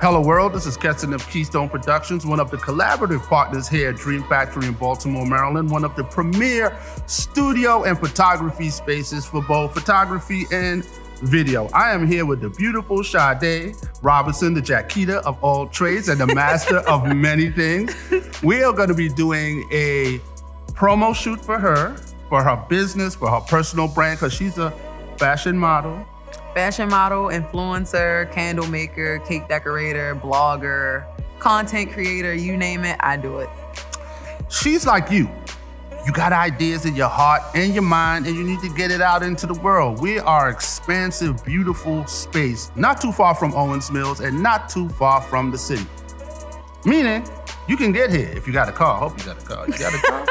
Hello world, this is Keston of Keystone Productions, one of the collaborative partners here at Dream Factory in Baltimore, Maryland, one of the premier studio and photography spaces for both photography and video. I am here with the beautiful Sade Robinson, the Jackita of all trades and the master of many things. We are going to be doing a promo shoot for her business, for her personal brand, because she's a fashion model, influencer, candle maker, cake decorator, blogger, content creator, you name it, I do it. She's like you. You got ideas in your heart and your mind, and you need to get it out into the world. We are expansive, beautiful space, not too far from Owens Mills and not too far from the city. Meaning, you can get here if you got a car. Hope you got a car. You got a car?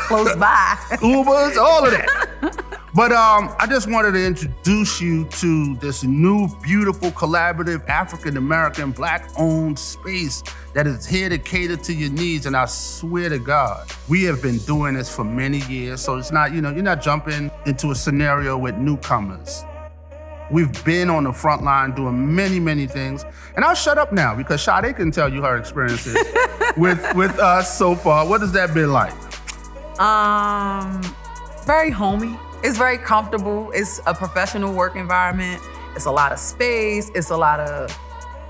Close by. Ubers, all of that. But I just wanted to introduce you to this new, beautiful, collaborative, African-American, Black-owned space that is here to cater to your needs. And I swear to God, we have been doing this for many years. So it's not, you're not jumping into a scenario with newcomers. We've been on the front line doing many, many things. And I'll shut up now because Sade can tell you her experiences with us so far. What has that been like? Very homey. It's very comfortable. It's a professional work environment. It's a lot of space. It's a lot of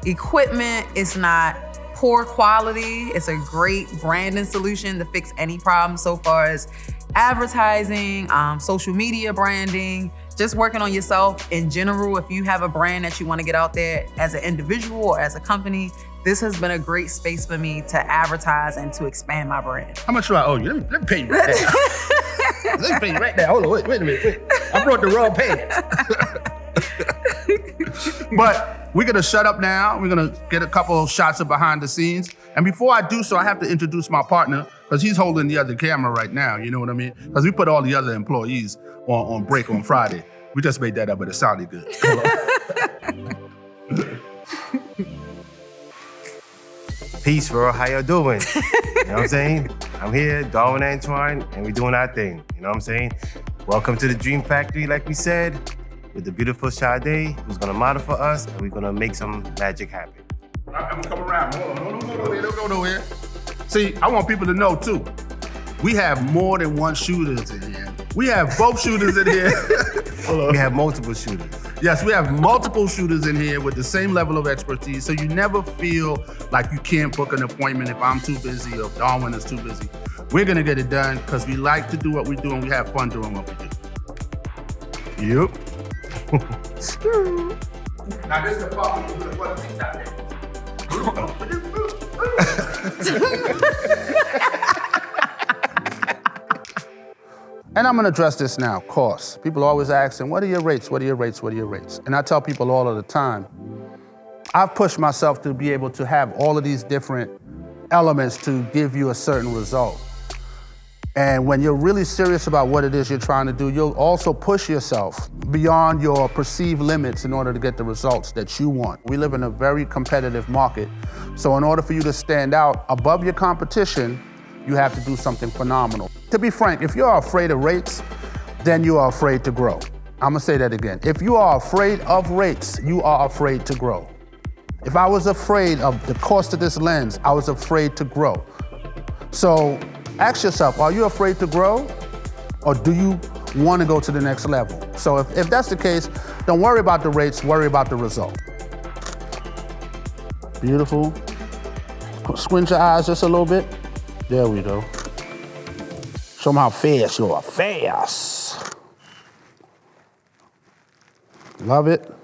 equipment. It's not poor quality. It's a great branding solution to fix any problem so far as advertising, social media branding, just working on yourself in general. If you have a brand that you want to get out there as an individual or as a company, this has been a great space for me to advertise and to expand my brand. How much do I owe you? Let me pay you right now. Let me pay you right now. Hold on, wait a minute. Wait. I brought the wrong pants. But we're gonna shut up now. We're gonna get a couple of shots of behind the scenes. And before I do so, I have to introduce my partner, because he's holding the other camera right now, you know what I mean? Because we put all the other employees on break on Friday. We just made that up, but it sounded good. Peace, bro. How y'all doing? You know what I'm saying? I'm here, Darwin Antoine, and we're doing our thing. You know what I'm saying? Welcome to the Dream Factory, like we said, with the beautiful Sade, who's gonna model for us, and we're gonna make some magic happen. I'm gonna come around. Hold on, don't go nowhere. See, I want people to know too, we have more than one shooters in here. We have both shooters in here. We have multiple shooters. Yes, we have multiple shooters in here with the same level of expertise, so you never feel like you can't book an appointment if I'm too busy or if Darwin is too busy. We're gonna get it done because we like to do what we do and we have fun doing what we do. Yep. Now this is the part we do for the TikTok And I'm gonna address this now, costs. People always asking, what are your rates? What are your rates? What are your rates? And I tell people all of the time, I've pushed myself to be able to have all of these different elements to give you a certain result. And when you're really serious about what it is you're trying to do, you'll also push yourself beyond your perceived limits in order to get the results that you want. We live in a very competitive market. So in order for you to stand out above your competition, you have to do something phenomenal. To be frank, if you're afraid of rates, then you are afraid to grow. I'm gonna say that again. If you are afraid of rates, you are afraid to grow. If I was afraid of the cost of this lens, I was afraid to grow. So ask yourself, are you afraid to grow? Or do you want to go to the next level? So if that's the case, don't worry about the rates, worry about the result. Beautiful. Squint your eyes just a little bit. There we go. Show them how fast you are. Fast. Love it.